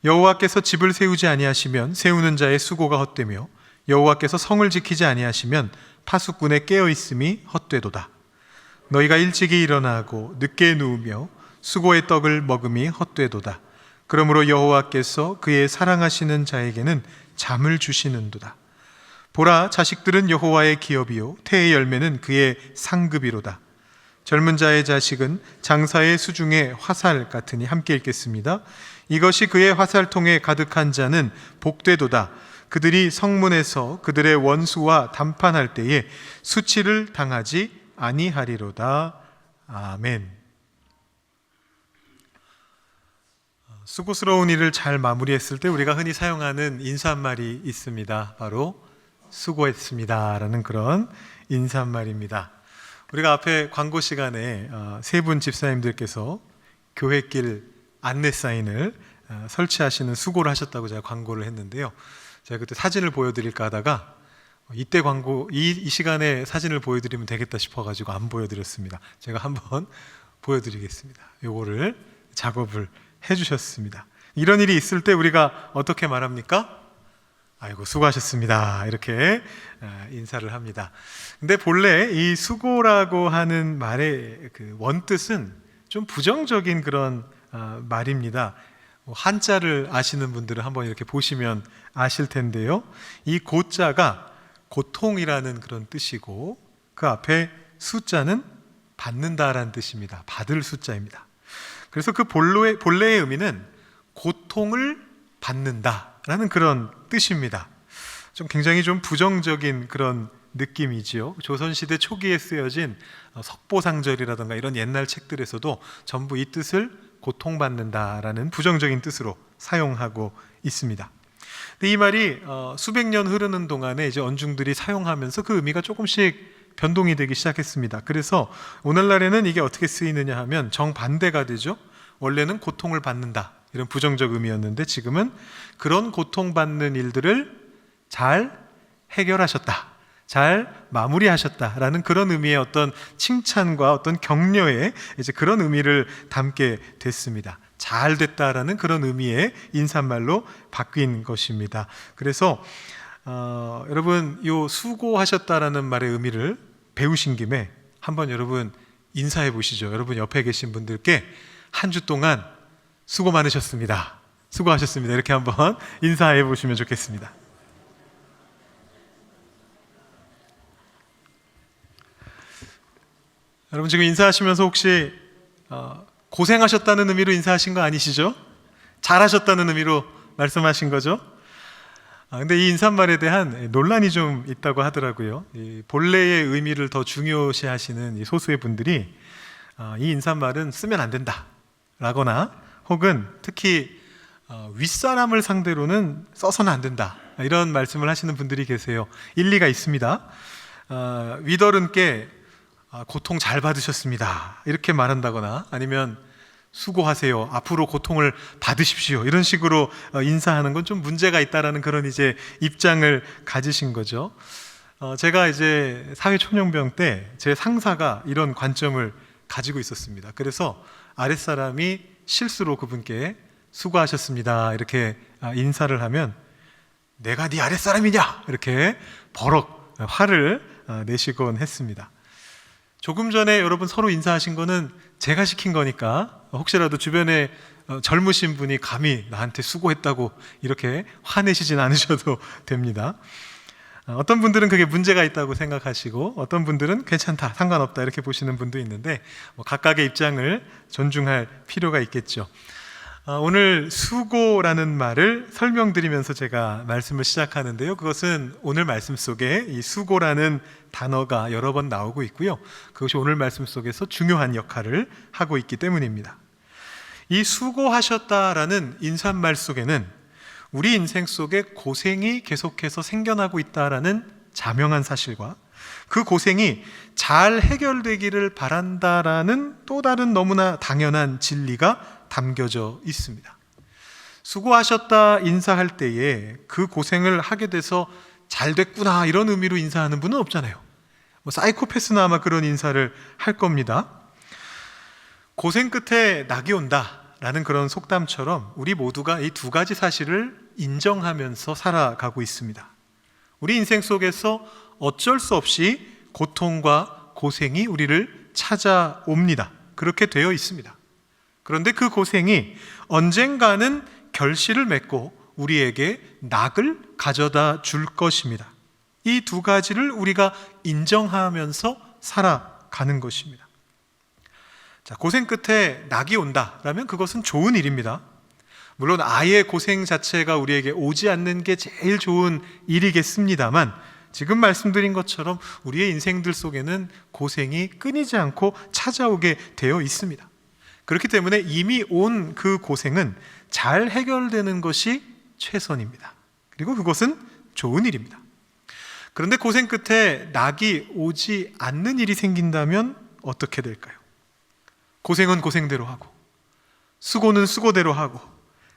여호와께서 집을 세우지 아니하시면 세우는 자의 수고가 헛되며 여호와께서 성을 지키지 아니하시면 파수꾼의 깨어 있음이 헛되도다. 너희가 일찍이 일어나고 늦게 누우며 수고의 떡을 먹음이 헛되도다. 그러므로 여호와께서 그의 사랑하시는 자에게는 잠을 주시는도다. 보라, 자식들은 여호와의 기업이요 태의 열매는 그의 상급이로다. 젊은 자의 자식은 장사의 수중에 화살 같으니 함께 읽겠습니다. 이것이 그의 화살통에 가득한 자는 복되도다. 그들이 성문에서 그들의 원수와 담판할 때에 수치를 당하지 아니하리로다. 아멘. 수고스러운 일을 잘 마무리했을 때 우리가 흔히 사용하는 인사말이 있습니다. 바로 수고했습니다라는 그런 인사말입니다. 우리가 앞에 광고 시간에 세 분 집사님들께서 교회길 안내 사인을 설치하시는 수고를 하셨다고 제가 광고를 했는데요. 제가 그때 사진을 보여드릴까 하다가 이때 광고 이 시간에 사진을 보여드리면 되겠다 싶어가지고 안 보여드렸습니다. 제가 한번 보여드리겠습니다. 요거를 작업을 해주셨습니다. 이런 일이 있을 때 우리가 어떻게 말합니까? 아이고 수고하셨습니다 이렇게 인사를 합니다. 근데 본래 이 수고라고 하는 말의 그 원뜻은 좀 부정적인 그런 말입니다. 한자를 아시는 분들은 한번 이렇게 보시면 아실 텐데요. 이 고자가 고통이라는 그런 뜻이고 그 앞에 숫자는 받는다라는 뜻입니다. 받을 숫자입니다. 그래서 그 본래의 의미는 고통을 받는다라는 그런 뜻입니다. 좀 굉장히 좀 부정적인 그런 느낌이지요. 조선시대 초기에 쓰여진 석보상절이라든가 이런 옛날 책들에서도 전부 이 뜻을 고통받는다라는 부정적인 뜻으로 사용하고 있습니다. 근데 이 말이 수백 년 흐르는 동안에 이제 언중들이 사용하면서 그 의미가 조금씩 변동이 되기 시작했습니다. 그래서 오늘날에는 이게 어떻게 쓰이느냐 하면 정반대가 되죠. 원래는 고통을 받는다 이런 부정적 의미였는데 지금은 그런 고통받는 일들을 잘 해결하셨다, 잘 마무리하셨다라는 그런 의미의 어떤 칭찬과 어떤 격려의 이제 그런 의미를 담게 됐습니다. 잘 됐다라는 그런 의미의 인사말로 바뀐 것입니다. 그래서 여러분 요 수고하셨다라는 말의 의미를 배우신 김에 한번 여러분 인사해 보시죠. 여러분 옆에 계신 분들께 한 주 동안 수고 많으셨습니다. 수고하셨습니다. 이렇게 한번 인사해 보시면 좋겠습니다. 여러분 지금 인사하시면서 혹시 고생하셨다는 의미로 인사하신 거 아니시죠? 잘하셨다는 의미로 말씀하신 거죠? 근데 이 인사말에 대한 논란이 좀 있다고 하더라고요. 이 본래의 의미를 더 중요시 하시는 이 소수의 분들이 이 인사말은 쓰면 안 된다 라거나 혹은 특히 윗사람을 상대로는 써서는 안 된다 이런 말씀을 하시는 분들이 계세요. 일리가 있습니다. 윗어른께 고통 잘 받으셨습니다 이렇게 말한다거나 아니면 수고하세요, 앞으로 고통을 받으십시오 이런 식으로 인사하는 건 좀 문제가 있다라는 그런 이제 입장을 가지신 거죠. 제가 이제 사회초년병 때 제 상사가 이런 관점을 가지고 있었습니다. 그래서 아랫사람이 실수로 그분께 수고하셨습니다 이렇게 인사를 하면 내가 네 아랫사람이냐 이렇게 버럭 화를 내시곤 했습니다. 조금 전에 여러분 서로 인사하신 거는 제가 시킨 거니까 혹시라도 주변에 젊으신 분이 감히 나한테 수고했다고 이렇게 화내시진 않으셔도 됩니다. 어떤 분들은 그게 문제가 있다고 생각하시고 어떤 분들은 괜찮다, 상관없다 이렇게 보시는 분도 있는데 각각의 입장을 존중할 필요가 있겠죠. 오늘 수고라는 말을 설명드리면서 제가 말씀을 시작하는데요. 그것은 오늘 말씀 속에 이 수고라는 단어가 여러 번 나오고 있고요. 그것이 오늘 말씀 속에서 중요한 역할을 하고 있기 때문입니다. 이 수고하셨다라는 인사말 속에는 우리 인생 속에 고생이 계속해서 생겨나고 있다라는 자명한 사실과 그 고생이 잘 해결되기를 바란다라는 또 다른 너무나 당연한 진리가 담겨져 있습니다. 수고하셨다 인사할 때에 그 고생을 하게 돼서 잘 됐구나 이런 의미로 인사하는 분은 없잖아요. 사이코패스나 아마 그런 인사를 할 겁니다. 고생 끝에 낙이 온다 라는 그런 속담처럼 우리 모두가 이 두 가지 사실을 인정하면서 살아가고 있습니다. 우리 인생 속에서 어쩔 수 없이 고통과 고생이 우리를 찾아옵니다. 그렇게 되어 있습니다. 그런데 그 고생이 언젠가는 결실을 맺고 우리에게 낙을 가져다 줄 것입니다. 이 두 가지를 우리가 인정하면서 살아가는 것입니다. 자, 고생 끝에 낙이 온다라면 그것은 좋은 일입니다. 물론 아예 고생 자체가 우리에게 오지 않는 게 제일 좋은 일이겠습니다만, 지금 말씀드린 것처럼 우리의 인생들 속에는 고생이 끊이지 않고 찾아오게 되어 있습니다. 그렇기 때문에 이미 온 그 고생은 잘 해결되는 것이 최선입니다. 그리고 그것은 좋은 일입니다. 그런데 고생 끝에 낙이 오지 않는 일이 생긴다면 어떻게 될까요? 고생은 고생대로 하고 수고는 수고대로 하고,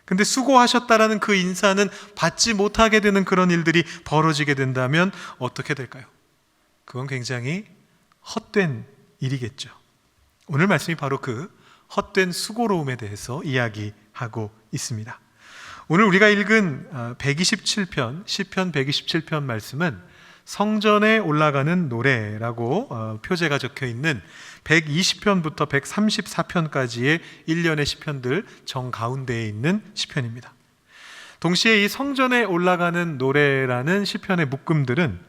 근데 수고하셨다라는 그 인사는 받지 못하게 되는 그런 일들이 벌어지게 된다면 어떻게 될까요? 그건 굉장히 헛된 일이겠죠. 오늘 말씀이 바로 그 헛된 수고로움에 대해서 이야기하고 있습니다. 오늘 우리가 읽은 127편, 시편 127편 말씀은 성전에 올라가는 노래라고 표제가 적혀 있는 120편부터 134편까지의 일련의 시편들 정가운데에 있는 시편입니다. 동시에 이 성전에 올라가는 노래라는 시편의 묶음들은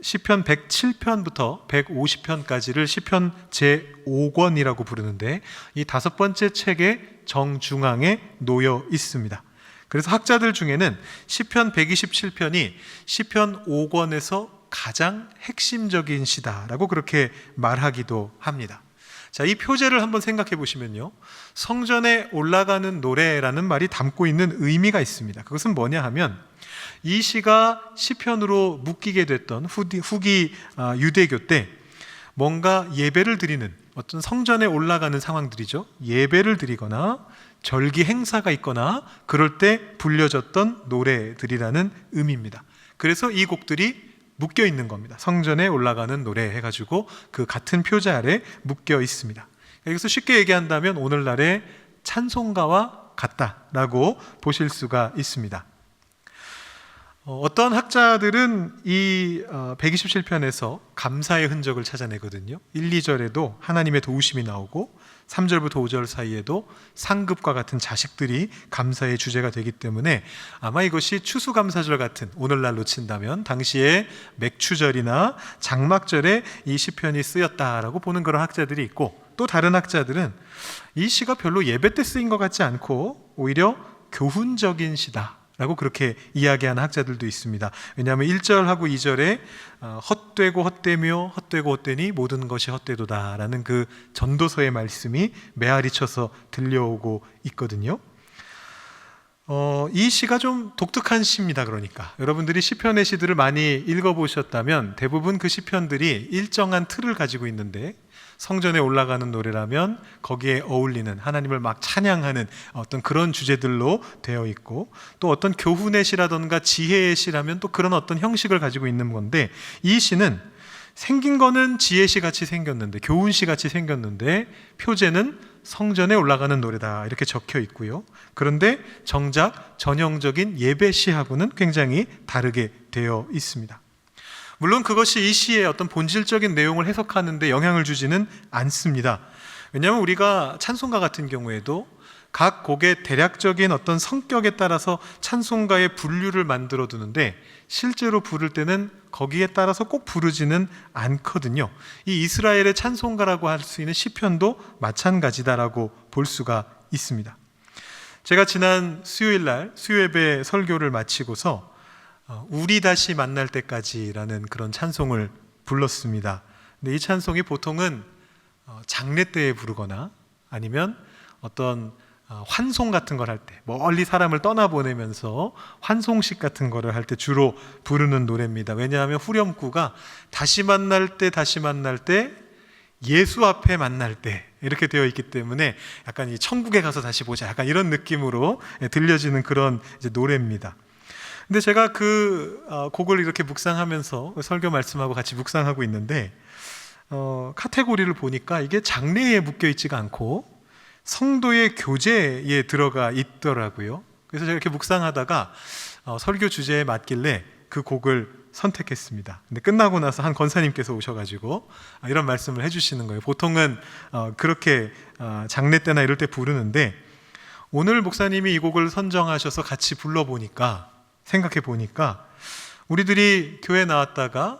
시편 107편부터 150편까지를 시편 제5권이라고 부르는데, 이 다섯 번째 책의 정중앙에 놓여 있습니다. 그래서 학자들 중에는 시편 127편이 시편 5권에서 가장 핵심적인 시다라고 그렇게 말하기도 합니다. 자, 이 표제를 한번 생각해 보시면요, 성전에 올라가는 노래라는 말이 담고 있는 의미가 있습니다. 그것은 뭐냐 하면, 이 시가 시편으로 묶이게 됐던 후기 유대교 때 뭔가 예배를 드리는 어떤 성전에 올라가는 상황들이죠. 예배를 드리거나 절기 행사가 있거나 그럴 때 불려졌던 노래들이라는 의미입니다. 그래서 이 곡들이 묶여 있는 겁니다. 성전에 올라가는 노래 해가지고 그 같은 표제 아래 묶여 있습니다. 여기서 쉽게 얘기한다면 오늘날의 찬송가와 같다라고 보실 수가 있습니다. 어떤 학자들은 이 127편에서 감사의 흔적을 찾아내거든요. 1, 2절에도 하나님의 도우심이 나오고 3절부터 5절 사이에도 상급과 같은 자식들이 감사의 주제가 되기 때문에 아마 이것이 추수감사절 같은, 오늘날로 친다면 당시에 맥추절이나 장막절에 이 시편이 쓰였다라고 보는 그런 학자들이 있고, 또 다른 학자들은 이 시가 별로 예배 때 쓰인 것 같지 않고 오히려 교훈적인 시다 라고 그렇게 이야기하는 학자들도 있습니다. 왜냐하면 1절하고 2절에 헛되고 헛되며 헛되고 헛되니 모든 것이 헛되도다 라는 그 전도서의 말씀이 메아리 쳐서 들려오고 있거든요. 이 시가 좀 독특한 시입니다. 그러니까 여러분들이 시편의 시들을 많이 읽어보셨다면 대부분 그 시편들이 일정한 틀을 가지고 있는데, 성전에 올라가는 노래라면 거기에 어울리는 하나님을 막 찬양하는 어떤 그런 주제들로 되어 있고, 또 어떤 교훈의 시라던가 지혜의 시라면 또 그런 어떤 형식을 가지고 있는 건데, 이 시는 생긴 거는 지혜시 같이 생겼는데, 교훈시 같이 생겼는데 표제는 성전에 올라가는 노래다 이렇게 적혀 있고요. 그런데 정작 전형적인 예배시하고는 굉장히 다르게 되어 있습니다. 물론 그것이 이 시의 어떤 본질적인 내용을 해석하는 데 영향을 주지는 않습니다. 왜냐하면 우리가 찬송가 같은 경우에도 각 곡의 대략적인 어떤 성격에 따라서 찬송가의 분류를 만들어 두는데, 실제로 부를 때는 거기에 따라서 꼭 부르지는 않거든요. 이 이스라엘의 찬송가라고 할 수 있는 시편도 마찬가지다라고 볼 수가 있습니다. 제가 지난 수요일날 수요예배 설교를 마치고서 우리 다시 만날 때까지라는 그런 찬송을 불렀습니다. 근데 이 찬송이 보통은 장례 때에 부르거나 아니면 어떤 환송 같은 걸 할 때, 멀리 사람을 떠나보내면서 환송식 같은 거를 할 때 주로 부르는 노래입니다. 왜냐하면 후렴구가 다시 만날 때, 다시 만날 때, 예수 앞에 만날 때 이렇게 되어 있기 때문에 약간 이 천국에 가서 다시 보자, 약간 이런 느낌으로 들려지는 그런 이제 노래입니다. 근데 제가 그 곡을 이렇게 묵상하면서 설교 말씀하고 같이 묵상하고 있는데 카테고리를 보니까 이게 장래에 묶여 있지가 않고 성도의 교제에 들어가 있더라고요. 그래서 제가 이렇게 묵상하다가 설교 주제에 맞길래 그 곡을 선택했습니다. 근데 끝나고 나서 한 권사님께서 오셔가지고 이런 말씀을 해주시는 거예요. 보통은 그렇게 장례 때나 이럴 때 부르는데, 오늘 목사님이 이 곡을 선정하셔서 같이 불러보니까, 생각해 보니까, 우리들이 교회 나왔다가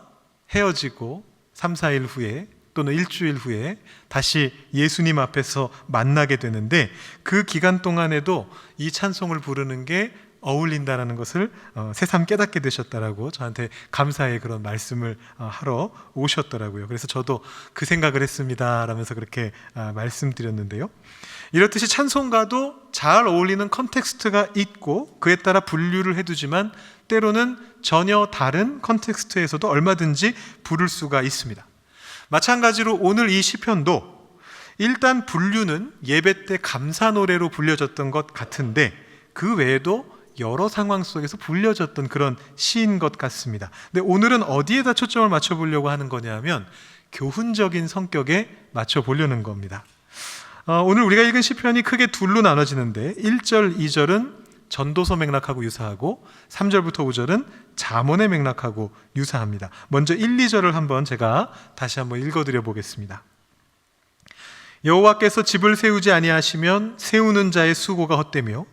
헤어지고 3, 4일 후에 또는 일주일 후에 다시 예수님 앞에서 만나게 되는데, 그 기간 동안에도 이 찬송을 부르는 게 어울린다라는 것을 새삼 깨닫게 되셨다라고 저한테 감사의 그런 말씀을 하러 오셨더라고요. 그래서 저도 그 생각을 했습니다 라면서 그렇게 말씀드렸는데요, 이렇듯이 찬송가도 잘 어울리는 컨텍스트가 있고 그에 따라 분류를 해두지만 때로는 전혀 다른 컨텍스트에서도 얼마든지 부를 수가 있습니다. 마찬가지로 오늘 이 시편도 일단 분류는 예배 때 감사 노래로 불려졌던 것 같은데, 그 외에도 여러 상황 속에서 불려졌던 그런 시인 것 같습니다. 근데 오늘은 어디에다 초점을 맞춰보려고 하는 거냐면 교훈적인 성격에 맞춰보려는 겁니다. 오늘 우리가 읽은 시편이 크게 둘로 나눠지는데, 1절, 2절은 전도서 맥락하고 유사하고 3절부터 5절은 잠언의 맥락하고 유사합니다. 먼저 1, 2절을 한번 제가 다시 한번 읽어드려 보겠습니다. 여호와께서 집을 세우지 아니하시면 세우는 자의 수고가 헛되며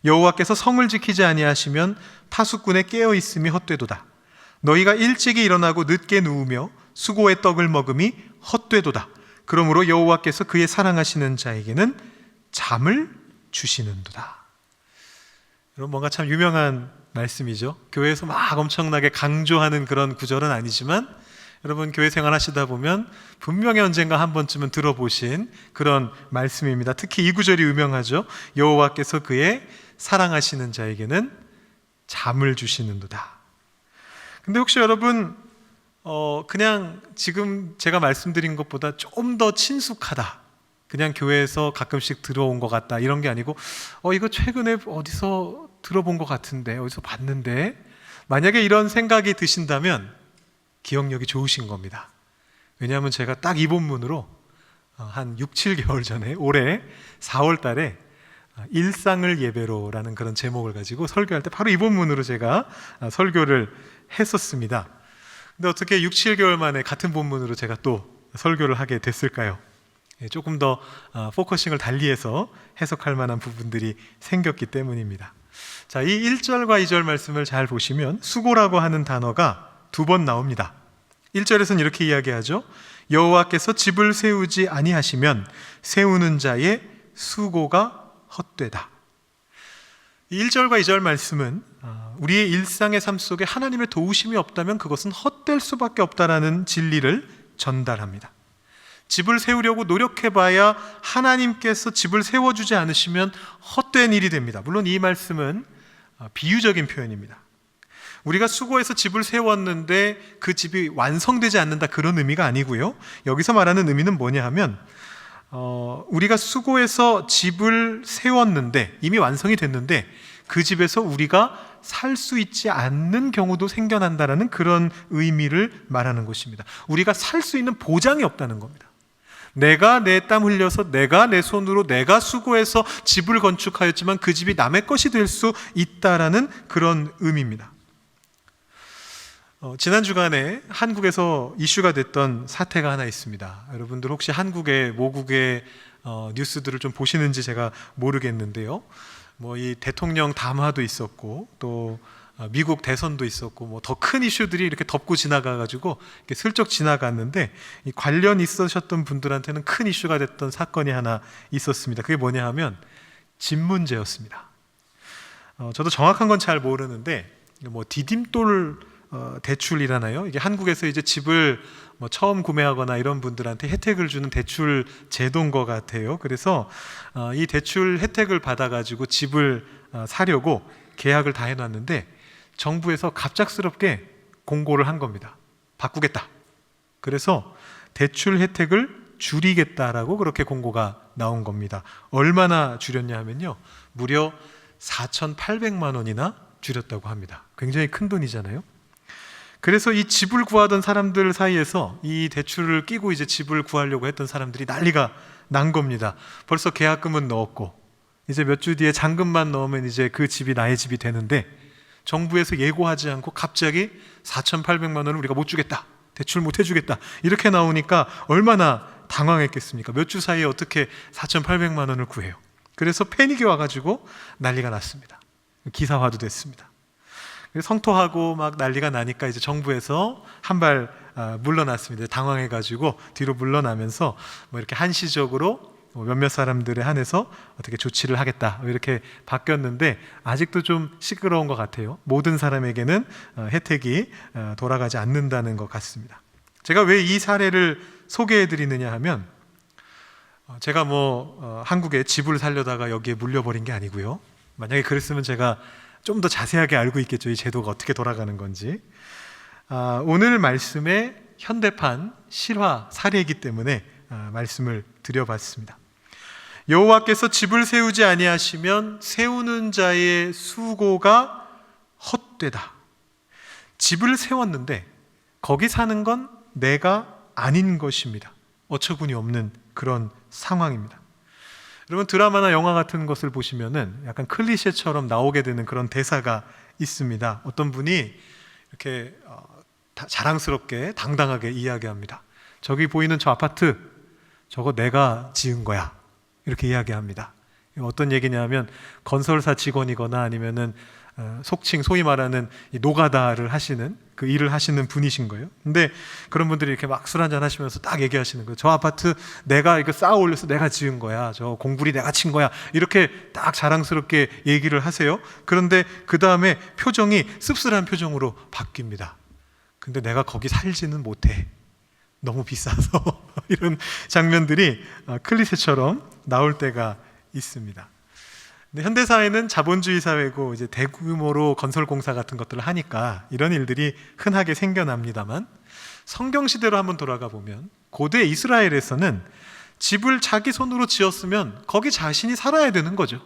여호와께서 성을 지키지 아니하시면 파수꾼의 깨어 있음이 헛되도다. 너희가 일찍이 일어나고 늦게 누우며 수고의 떡을 먹음이 헛되도다. 그러므로 여호와께서 그의 사랑하시는 자에게는 잠을 주시는도다. 여러분, 뭔가 참 유명한 말씀이죠. 교회에서 막 엄청나게 강조하는 그런 구절은 아니지만 여러분, 교회 생활 하시다 보면 분명히 언젠가 한 번쯤은 들어보신 그런 말씀입니다. 특히 이 구절이 유명하죠. 여호와께서 그의 사랑하시는 자에게는 잠을 주시는도다. 근데 혹시 여러분 그냥 지금 제가 말씀드린 것보다 좀 더 친숙하다, 그냥 교회에서 가끔씩 들어온 것 같다, 이런 게 아니고 이거 최근에 어디서 들어본 것 같은데, 어디서 봤는데, 만약에 이런 생각이 드신다면 기억력이 좋으신 겁니다. 왜냐하면 제가 딱 이 본문으로 한 6, 7개월 전에 올해 4월 달에 일상을 예배로라는 그런 제목을 가지고 설교할 때 바로 이 본문으로 제가 설교를 했었습니다. 근데 어떻게 6, 7개월 만에 같은 본문으로 제가 또 설교를 하게 됐을까요? 조금 더 포커싱을 달리해서 해석할 만한 부분들이 생겼기 때문입니다. 자, 이 1절과 2절 말씀을 잘 보시면 수고라고 하는 단어가 2번 나옵니다. 1절에서는 이렇게 이야기하죠. 여호와께서 집을 세우지 아니하시면 세우는 자의 수고가 헛되다. 1절과 2절 말씀은 우리의 일상의 삶 속에 하나님의 도우심이 없다면 그것은 헛될 수밖에 없다라는 진리를 전달합니다. 집을 세우려고 노력해봐야 하나님께서 집을 세워주지 않으시면 헛된 일이 됩니다. 물론 이 말씀은 비유적인 표현입니다. 우리가 수고해서 집을 세웠는데 그 집이 완성되지 않는다, 그런 의미가 아니고요. 여기서 말하는 의미는 뭐냐 하면 우리가 수고해서 집을 세웠는데 이미 완성이 됐는데 그 집에서 우리가 살 수 있지 않는 경우도 생겨난다라는 그런 의미를 말하는 것입니다. 우리가 살 수 있는 보장이 없다는 겁니다. 내가 내 땀 흘려서 내가 내 손으로 내가 수고해서 집을 건축하였지만 그 집이 남의 것이 될 수 있다라는 그런 의미입니다. 지난 주간에 한국에서 이슈가 됐던 사태가 하나 있습니다. 여러분들 혹시 한국의 모국의 뉴스들을 좀 보시는지 제가 모르겠는데요. 이 대통령 담화도 있었고 또 미국 대선도 있었고 더 큰 이슈들이 이렇게 덮고 지나가가지고 이렇게 슬쩍 지나갔는데, 이 관련 있으셨던 분들한테는 큰 이슈가 됐던 사건이 하나 있었습니다. 그게 뭐냐 하면 집 문제였습니다. 저도 정확한 건 잘 모르는데 디딤돌 대출이라나요? 이게 한국에서 이제 집을 처음 구매하거나 이런 분들한테 혜택을 주는 대출 제도인 것 같아요. 그래서 이 대출 혜택을 받아가지고 집을 사려고 계약을 다 해놨는데 정부에서 갑작스럽게 공고를 한 겁니다. 바꾸겠다. 그래서 대출 혜택을 줄이겠다라고 그렇게 공고가 나온 겁니다. 얼마나 줄였냐 하면요, 무려 4,800만 원이나 줄였다고 합니다. 굉장히 큰 돈이잖아요. 그래서 이 집을 구하던 사람들 사이에서 이 대출을 끼고 이제 집을 구하려고 했던 사람들이 난리가 난 겁니다. 벌써 계약금은 넣었고 이제 몇 주 뒤에 잔금만 넣으면 이제 그 집이 나의 집이 되는데 정부에서 예고하지 않고 갑자기 4,800만 원을 우리가 못 주겠다, 대출 못 해주겠다 이렇게 나오니까 얼마나 당황했겠습니까? 몇 주 사이에 어떻게 4,800만 원을 구해요? 그래서 패닉이 와가지고 난리가 났습니다. 기사화도 됐습니다. 성토하고 막 난리가 나니까 이제 정부에서 한 발 물러났습니다. 당황해가지고 뒤로 물러나면서 뭐 이렇게 한시적으로 몇몇 사람들에 한해서 어떻게 조치를 하겠다 이렇게 바뀌었는데 아직도 좀 시끄러운 것 같아요. 모든 사람에게는 혜택이 돌아가지 않는다는 것 같습니다. 제가 왜 이 사례를 소개해 드리느냐 하면 제가 한국에 집을 살려다가 여기에 물려버린 게 아니고요. 만약에 그랬으면 제가 좀 더 자세하게 알고 있겠죠. 이 제도가 어떻게 돌아가는 건지. 오늘 말씀의 현대판 실화 사례이기 때문에 말씀을 드려봤습니다. 여호와께서 집을 세우지 아니하시면 세우는 자의 수고가 헛되다. 집을 세웠는데 거기 사는 건 내가 아닌 것입니다. 어처구니 없는 그런 상황입니다. 여러분 드라마나 영화 같은 것을 보시면은 약간 클리셰처럼 나오게 되는 그런 대사가 있습니다. 어떤 분이 이렇게 자랑스럽게 당당하게 이야기합니다. 저기 보이는 저 아파트 저거 내가 지은 거야 이렇게 이야기합니다. 어떤 얘기냐면 건설사 직원이거나 아니면은 속칭 소위 말하는 이 노가다를 하시는 그 일을 하시는 분이신 거예요. 근데 그런 분들이 이렇게 막 술 한잔 하시면서 딱 얘기하시는 거예요. 저 아파트 내가 이거 쌓아 올려서 내가 지은 거야. 저 공구리 내가 친 거야. 이렇게 딱 자랑스럽게 얘기를 하세요. 그런데 그 다음에 표정이 씁쓸한 표정으로 바뀝니다. 근데 내가 거기 살지는 못해. 너무 비싸서 이런 장면들이 클리셰처럼 나올 때가 있습니다. 현대사회는 자본주의 사회고 이제 대규모로 건설공사 같은 것들을 하니까 이런 일들이 흔하게 생겨납니다만 성경 시대로 한번 돌아가 보면 고대 이스라엘에서는 집을 자기 손으로 지었으면 거기 자신이 살아야 되는 거죠.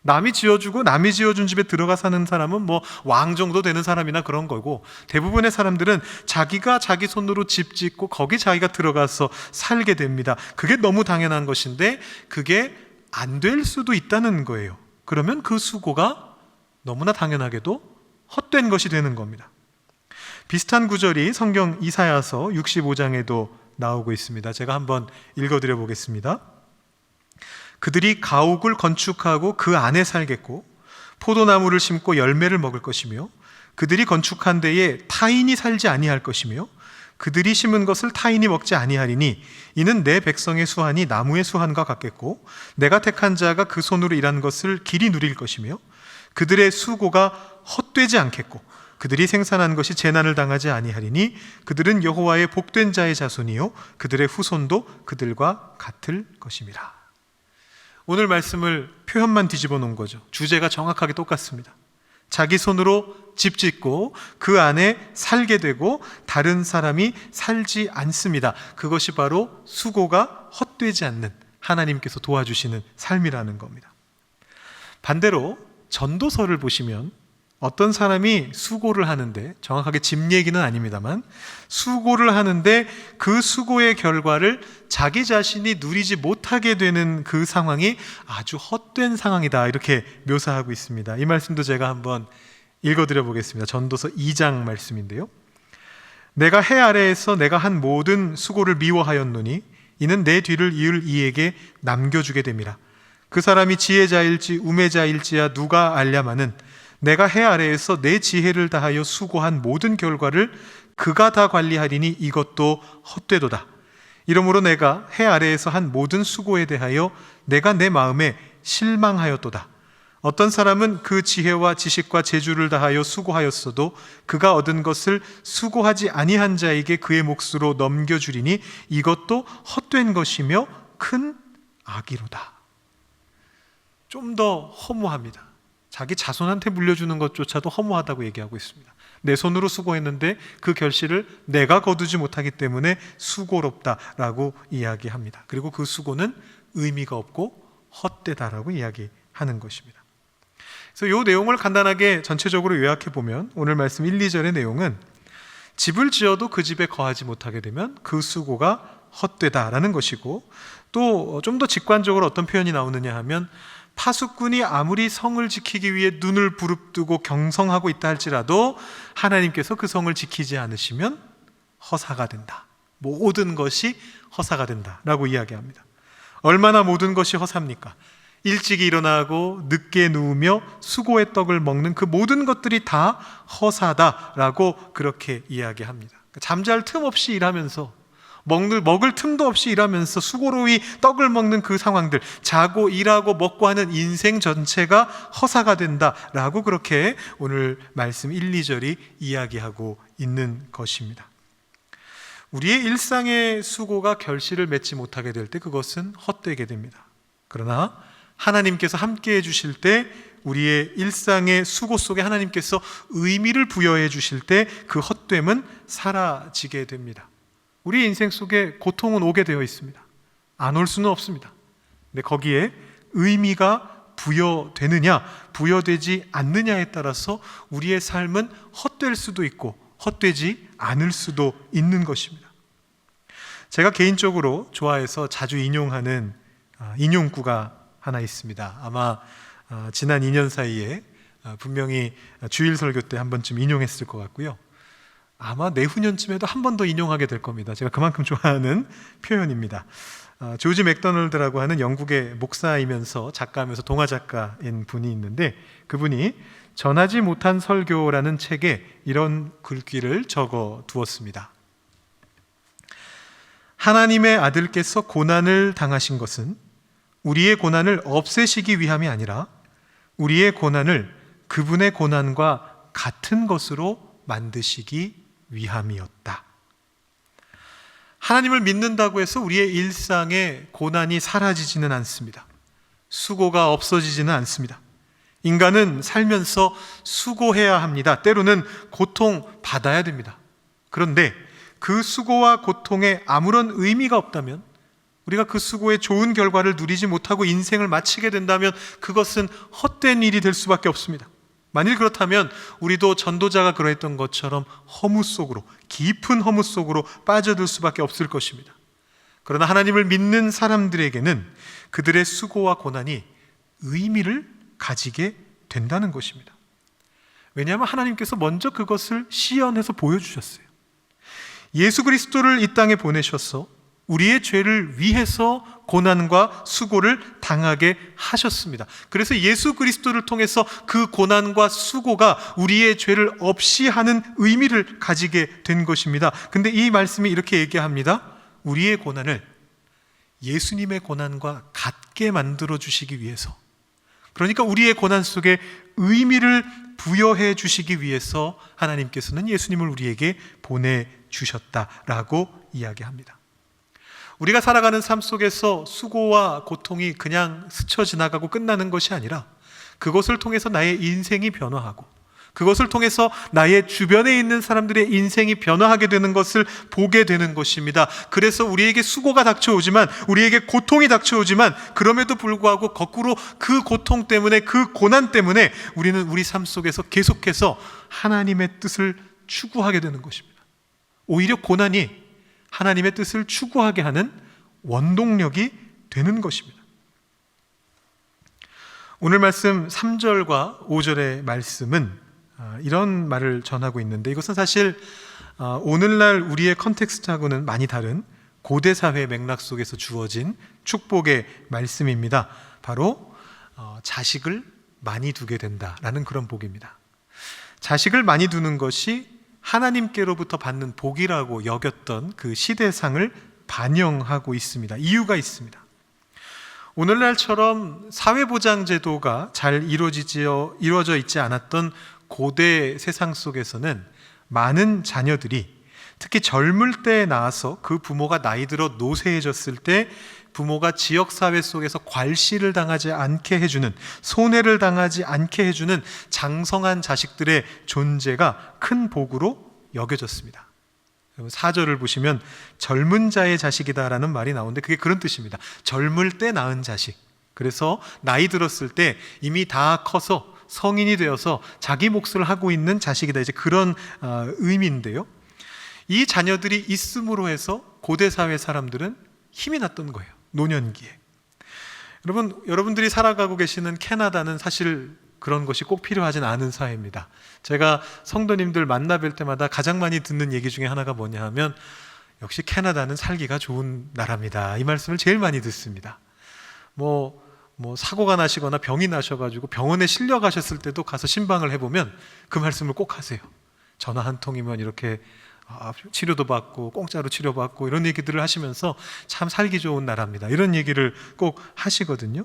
남이 지어주고 남이 지어준 집에 들어가 사는 사람은 왕 정도 되는 사람이나 그런 거고 대부분의 사람들은 자기가 자기 손으로 집 짓고 거기 자기가 들어가서 살게 됩니다. 그게 너무 당연한 것인데 그게 안 될 수도 있다는 거예요. 그러면 그 수고가 너무나 당연하게도 헛된 것이 되는 겁니다. 비슷한 구절이 성경 이사야서 65장에도 나오고 있습니다. 제가 한번 읽어드려 보겠습니다. 그들이 가옥을 건축하고 그 안에 살겠고 포도나무를 심고 열매를 먹을 것이며 그들이 건축한 데에 타인이 살지 아니할 것이며 그들이 심은 것을 타인이 먹지 아니하리니 이는 내 백성의 수한이 나무의 수한과 같겠고 내가 택한 자가 그 손으로 일한 것을 길이 누릴 것이며 그들의 수고가 헛되지 않겠고 그들이 생산한 것이 재난을 당하지 아니하리니 그들은 여호와의 복된 자의 자손이요 그들의 후손도 그들과 같을 것임이라. 오늘 말씀을 표현만 뒤집어 놓은 거죠. 주제가 정확하게 똑같습니다. 자기 손으로 집 짓고 그 안에 살게 되고 다른 사람이 살지 않습니다. 그것이 바로 수고가 헛되지 않는 하나님께서 도와주시는 삶이라는 겁니다. 반대로 전도서를 보시면 어떤 사람이 수고를 하는데 정확하게 집 얘기는 아닙니다만 수고를 하는데 그 수고의 결과를 자기 자신이 누리지 못하게 되는 그 상황이 아주 헛된 상황이다 이렇게 묘사하고 있습니다. 이 말씀도 제가 한번 읽어드려 보겠습니다. 전도서 2장 말씀인데요. 내가 해 아래에서 내가 한 모든 수고를 미워하였노니 이는 내 뒤를 이을 이에게 남겨주게 됨이라. 그 사람이 지혜자일지 우매자일지야 누가 알랴마는 내가 해 아래에서 내 지혜를 다하여 수고한 모든 결과를 그가 다 관리하리니 이것도 헛되도다. 이러므로 내가 해 아래에서 한 모든 수고에 대하여 내가 내 마음에 실망하였도다. 어떤 사람은 그 지혜와 지식과 재주를 다하여 수고하였어도 그가 얻은 것을 수고하지 아니한 자에게 그의 몫으로 넘겨주리니 이것도 헛된 것이며 큰 악이로다. 좀 더 허무합니다. 자기 자손한테 물려주는 것조차도 허무하다고 얘기하고 있습니다. 내 손으로 수고했는데 그 결실을 내가 거두지 못하기 때문에 수고롭다라고 이야기합니다. 그리고 그 수고는 의미가 없고 헛되다라고 이야기하는 것입니다. 그래서 이 내용을 간단하게 전체적으로 요약해 보면 오늘 말씀 1, 2절의 내용은 집을 지어도 그 집에 거하지 못하게 되면 그 수고가 헛되다라는 것이고, 또 좀 더 직관적으로 어떤 표현이 나오느냐 하면 파수꾼이 아무리 성을 지키기 위해 눈을 부릅뜨고 경성하고 있다 할지라도 하나님께서 그 성을 지키지 않으시면 허사가 된다. 모든 것이 허사가 된다라고 이야기합니다. 얼마나 모든 것이 허사입니까? 일찍 일어나고 늦게 누우며 수고의 떡을 먹는 그 모든 것들이 다 허사다라고 그렇게 이야기합니다. 잠잘 틈 없이 일하면서, 먹을 틈도 없이 일하면서 수고로이 떡을 먹는 그 상황들, 자고 일하고 먹고 하는 인생 전체가 허사가 된다라고 그렇게 오늘 말씀 1, 2절이 이야기하고 있는 것입니다. 우리의 일상의 수고가 결실을 맺지 못하게 될 때 그것은 헛되게 됩니다. 그러나 하나님께서 함께 해주실 때, 우리의 일상의 수고 속에 하나님께서 의미를 부여해 주실 때 그 헛됨은 사라지게 됩니다. 우리 인생 속에 고통은 오게 되어 있습니다. 안 올 수는 없습니다. 근데 거기에 의미가 부여되느냐, 부여되지 않느냐에 따라서 우리의 삶은 헛될 수도 있고 헛되지 않을 수도 있는 것입니다. 제가 개인적으로 좋아해서 자주 인용하는 인용구가 하나 있습니다. 아마 지난 2년 사이에 분명히 주일 설교 때 한 번쯤 인용했을 것 같고요. 아마 내후년쯤에도 한 번 더 인용하게 될 겁니다. 제가 그만큼 좋아하는 표현입니다. 조지 맥도널드라고 하는 영국의 목사이면서 작가면서 동화작가인 분이 있는데, 그분이 전하지 못한 설교라는 책에 이런 글귀를 적어 두었습니다. 하나님의 아들께서 고난을 당하신 것은 우리의 고난을 없애시기 위함이 아니라 우리의 고난을 그분의 고난과 같은 것으로 만드시기 위함이었다. 하나님을 믿는다고 해서 우리의 일상에 고난이 사라지지는 않습니다. 수고가 없어지지는 않습니다. 인간은 살면서 수고해야 합니다. 때로는 고통받아야 됩니다. 그런데 그 수고와 고통에 아무런 의미가 없다면, 우리가 그 수고의 좋은 결과를 누리지 못하고 인생을 마치게 된다면 그것은 헛된 일이 될 수밖에 없습니다. 만일 그렇다면 우리도 전도자가 그러했던 것처럼 허무 속으로, 깊은 허무 속으로 빠져들 수밖에 없을 것입니다. 그러나 하나님을 믿는 사람들에게는 그들의 수고와 고난이 의미를 가지게 된다는 것입니다. 왜냐하면 하나님께서 먼저 그것을 시연해서 보여주셨어요. 예수 그리스도를 이 땅에 보내셔서 우리의 죄를 위해서 고난과 수고를 당하게 하셨습니다. 그래서 예수 그리스도를 통해서 그 고난과 수고가 우리의 죄를 없이 하는 의미를 가지게 된 것입니다. 근데 이 말씀이 이렇게 얘기합니다. 우리의 고난을 예수님의 고난과 같게 만들어 주시기 위해서, 그러니까 우리의 고난 속에 의미를 부여해 주시기 위해서 하나님께서는 예수님을 우리에게 보내주셨다라고 이야기합니다. 우리가 살아가는 삶 속에서 수고와 고통이 그냥 스쳐 지나가고 끝나는 것이 아니라 그것을 통해서 나의 인생이 변화하고, 그것을 통해서 나의 주변에 있는 사람들의 인생이 변화하게 되는 것을 보게 되는 것입니다. 그래서 우리에게 수고가 닥쳐오지만, 우리에게 고통이 닥쳐오지만, 그럼에도 불구하고 거꾸로 그 고통 때문에, 그 고난 때문에 우리는 우리 삶 속에서 계속해서 하나님의 뜻을 추구하게 되는 것입니다. 오히려 고난이 하나님의 뜻을 추구하게 하는 원동력이 되는 것입니다. 오늘 말씀 3절과 5절의 말씀은 이런 말을 전하고 있는데, 이것은 사실 오늘날 우리의 컨텍스트하고는 많이 다른 고대 사회 맥락 속에서 주어진 축복의 말씀입니다. 바로 자식을 많이 두게 된다라는 그런 복입니다. 자식을 많이 두는 것이 하나님께로부터 받는 복이라고 여겼던 그 시대상을 반영하고 있습니다. 이유가 있습니다. 오늘날처럼 사회보장제도가 잘 이루어져 있지 않았던 고대 세상 속에서는 많은 자녀들이 특히 젊을 때 낳아서 그 부모가 나이 들어 노쇠해졌을 때 부모가 지역사회 속에서 괄시를 당하지 않게 해주는, 손해를 당하지 않게 해주는 장성한 자식들의 존재가 큰 복으로 여겨졌습니다. 4절을 보시면 젊은 자의 자식이다라는 말이 나오는데 그게 그런 뜻입니다. 젊을 때 낳은 자식. 그래서 나이 들었을 때 이미 다 커서 성인이 되어서 자기 몫을 하고 있는 자식이다, 이제 그런 의미인데요. 이 자녀들이 있음으로 해서 고대 사회 사람들은 힘이 났던 거예요. 노년기에. 여러분들이 살아가고 계시는 캐나다는 사실 그런 것이 꼭 필요하진 않은 사회입니다. 제가 성도님들 만나 뵐 때마다 가장 많이 듣는 얘기 중에 하나가 뭐냐 하면 역시 캐나다는 살기가 좋은 나라입니다. 이 말씀을 제일 많이 듣습니다. 뭐 사고가 나시거나 병이 나셔가지고 병원에 실려가셨을 때도 가서 신방을 해보면 그 말씀을 꼭 하세요. 전화 한 통이면 이렇게 치료도 받고 공짜로 치료받고 이런 얘기들을 하시면서 참 살기 좋은 나라입니다. 이런 얘기를 꼭 하시거든요.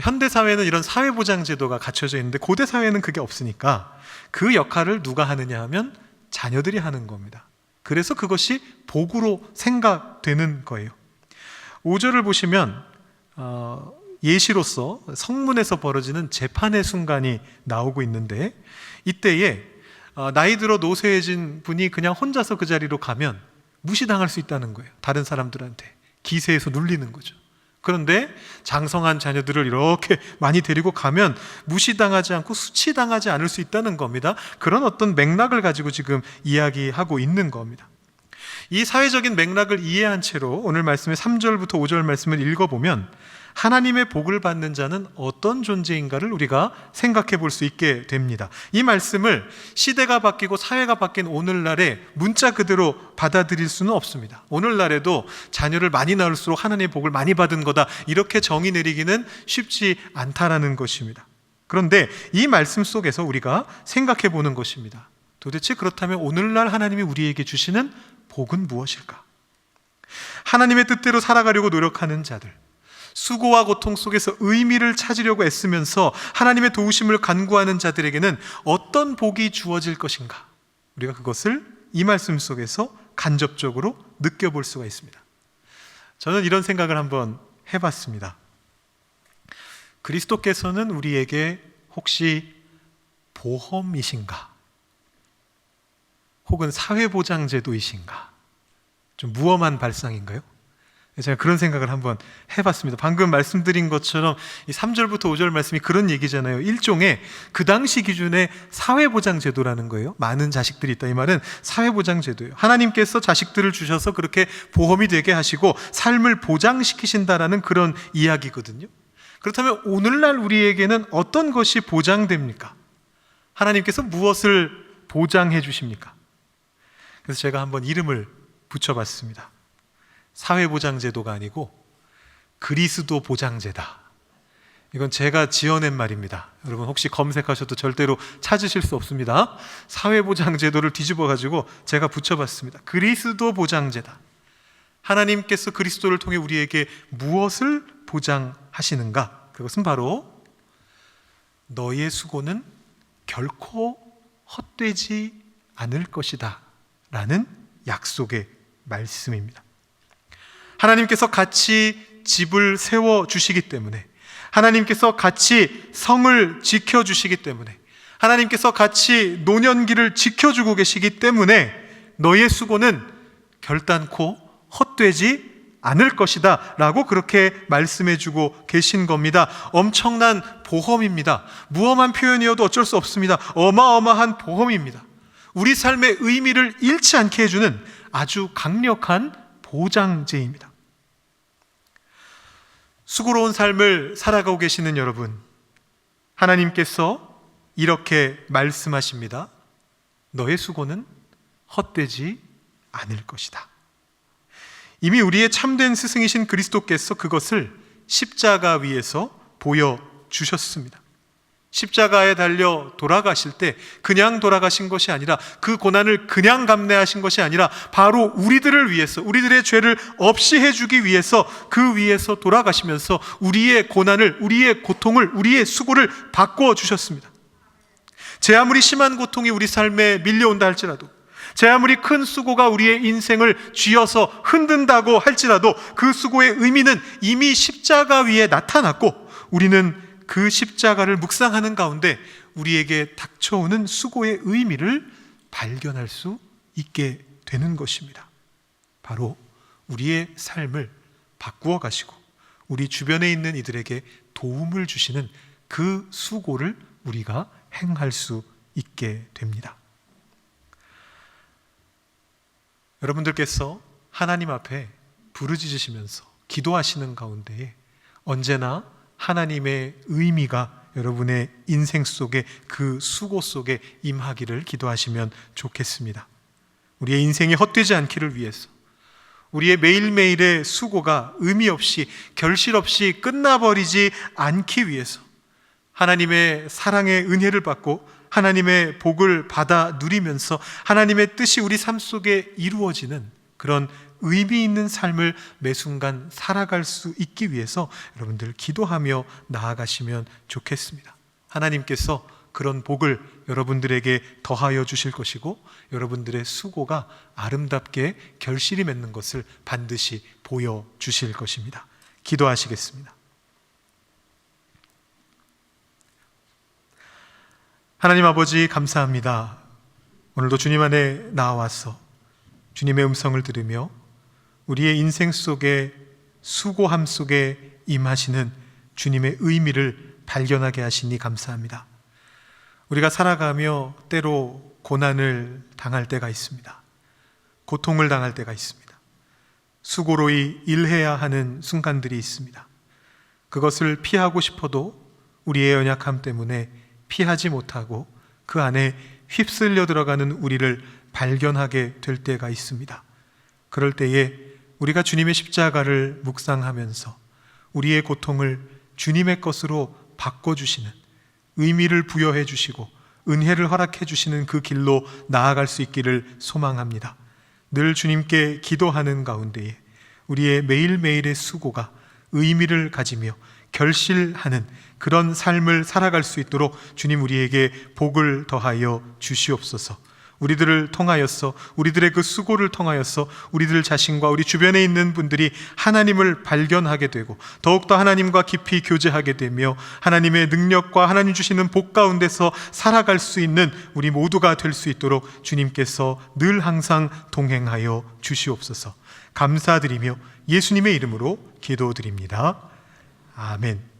현대 사회는 이런 사회보장 제도가 갖춰져 있는데 고대 사회는 그게 없으니까 그 역할을 누가 하느냐 하면 자녀들이 하는 겁니다. 그래서 그것이 복으로 생각되는 거예요. 5절을 보시면 예시로서 성문에서 벌어지는 재판의 순간이 나오고 있는데 이때에 나이 들어 노쇠해진 분이 그냥 혼자서 그 자리로 가면 무시당할 수 있다는 거예요. 다른 사람들한테 기세에서 눌리는 거죠. 그런데 장성한 자녀들을 이렇게 많이 데리고 가면 무시당하지 않고 수치당하지 않을 수 있다는 겁니다. 그런 어떤 맥락을 가지고 지금 이야기하고 있는 겁니다. 이 사회적인 맥락을 이해한 채로 오늘 말씀의 3절부터 5절 말씀을 읽어보면 하나님의 복을 받는 자는 어떤 존재인가를 우리가 생각해 볼 수 있게 됩니다. 이 말씀을 시대가 바뀌고 사회가 바뀐 오늘날에 문자 그대로 받아들일 수는 없습니다. 오늘날에도 자녀를 많이 낳을수록 하나님의 복을 많이 받은 거다, 이렇게 정의 내리기는 쉽지 않다라는 것입니다. 그런데 이 말씀 속에서 우리가 생각해 보는 것입니다. 도대체 그렇다면 오늘날 하나님이 우리에게 주시는 복은 무엇일까? 하나님의 뜻대로 살아가려고 노력하는 자들, 수고와 고통 속에서 의미를 찾으려고 애쓰면서 하나님의 도우심을 간구하는 자들에게는 어떤 복이 주어질 것인가? 우리가 그것을 이 말씀 속에서 간접적으로 느껴볼 수가 있습니다. 저는 이런 생각을 한번 해봤습니다. 그리스도께서는 우리에게 혹시 보험이신가? 혹은 사회보장제도이신가? 좀 무엄한 발상인가요? 제가 그런 생각을 한번 해봤습니다. 방금 말씀드린 것처럼 이 3절부터 5절 말씀이 그런 얘기잖아요. 일종의 그 당시 기준의 사회보장제도라는 거예요. 많은 자식들이 있다, 이 말은 사회보장제도예요. 하나님께서 자식들을 주셔서 그렇게 보험이 되게 하시고 삶을 보장시키신다라는 그런 이야기거든요. 그렇다면 오늘날 우리에게는 어떤 것이 보장됩니까? 하나님께서 무엇을 보장해 주십니까? 그래서 제가 한번 이름을 붙여봤습니다. 사회보장제도가 아니고 그리스도 보장제다. 이건 제가 지어낸 말입니다. 여러분 혹시 검색하셔도 절대로 찾으실 수 없습니다. 사회보장제도를 뒤집어가지고 제가 붙여봤습니다. 그리스도 보장제다. 하나님께서 그리스도를 통해 우리에게 무엇을 보장하시는가? 그것은 바로 너의 수고는 결코 헛되지 않을 것이다 라는 약속의 말씀입니다. 하나님께서 같이 집을 세워주시기 때문에, 하나님께서 같이 성을 지켜주시기 때문에, 하나님께서 같이 노년기를 지켜주고 계시기 때문에 너의 수고는 결단코 헛되지 않을 것이다 라고 그렇게 말씀해주고 계신 겁니다. 엄청난 보험입니다. 무엄한 표현이어도 어쩔 수 없습니다. 어마어마한 보험입니다. 우리 삶의 의미를 잃지 않게 해주는 아주 강력한 보장제입니다. 수고로운 삶을 살아가고 계시는 여러분, 하나님께서 이렇게 말씀하십니다. 너의 수고는 헛되지 않을 것이다. 이미 우리의 참된 스승이신 그리스도께서 그것을 십자가 위에서 보여주셨습니다. 십자가에 달려 돌아가실 때 그냥 돌아가신 것이 아니라, 그 고난을 그냥 감내하신 것이 아니라 바로 우리들을 위해서, 우리들의 죄를 없이 해주기 위해서 그 위에서 돌아가시면서 우리의 고난을, 우리의 고통을, 우리의 수고를 바꿔주셨습니다. 제 아무리 심한 고통이 우리 삶에 밀려온다 할지라도, 제 아무리 큰 수고가 우리의 인생을 쥐어서 흔든다고 할지라도 그 수고의 의미는 이미 십자가 위에 나타났고, 우리는 그 십자가를 묵상하는 가운데 우리에게 닥쳐오는 수고의 의미를 발견할 수 있게 되는 것입니다. 바로 우리의 삶을 바꾸어 가시고 우리 주변에 있는 이들에게 도움을 주시는 그 수고를 우리가 행할 수 있게 됩니다. 여러분들께서 하나님 앞에 부르짖으시면서 기도하시는 가운데에 언제나 하나님의 의미가 여러분의 인생 속에, 그 수고 속에 임하기를 기도하시면 좋겠습니다. 우리의 인생이 헛되지 않기를 위해서, 우리의 매일매일의 수고가 의미 없이, 결실 없이 끝나버리지 않기 위해서 하나님의 사랑의 은혜를 받고 하나님의 복을 받아 누리면서 하나님의 뜻이 우리 삶 속에 이루어지는 그런 의미 있는 삶을 매 순간 살아갈 수 있기 위해서 여러분들 기도하며 나아가시면 좋겠습니다. 하나님께서 그런 복을 여러분들에게 더하여 주실 것이고, 여러분들의 수고가 아름답게 결실이 맺는 것을 반드시 보여주실 것입니다. 기도하시겠습니다. 하나님 아버지, 감사합니다. 오늘도 주님 안에 나와서 주님의 음성을 들으며 우리의 인생 속에 수고함 속에 임하시는 주님의 의미를 발견하게 하시니 감사합니다. 우리가 살아가며 때로 고난을 당할 때가 있습니다. 고통을 당할 때가 있습니다. 수고로이 일해야 하는 순간들이 있습니다. 그것을 피하고 싶어도 우리의 연약함 때문에 피하지 못하고 그 안에 휩쓸려 들어가는 우리를 발견하게 될 때가 있습니다. 그럴 때에 우리가 주님의 십자가를 묵상하면서 우리의 고통을 주님의 것으로 바꿔주시는, 의미를 부여해 주시고 은혜를 허락해 주시는 그 길로 나아갈 수 있기를 소망합니다. 늘 주님께 기도하는 가운데에 우리의 매일매일의 수고가 의미를 가지며 결실하는 그런 삶을 살아갈 수 있도록 주님 우리에게 복을 더하여 주시옵소서. 우리들을 통하여서, 우리들의 그 수고를 통하여서 우리들 자신과 우리 주변에 있는 분들이 하나님을 발견하게 되고 더욱더 하나님과 깊이 교제하게 되며 하나님의 능력과 하나님 주시는 복 가운데서 살아갈 수 있는 우리 모두가 될 수 있도록 주님께서 늘 항상 동행하여 주시옵소서. 감사드리며 예수님의 이름으로 기도드립니다. 아멘.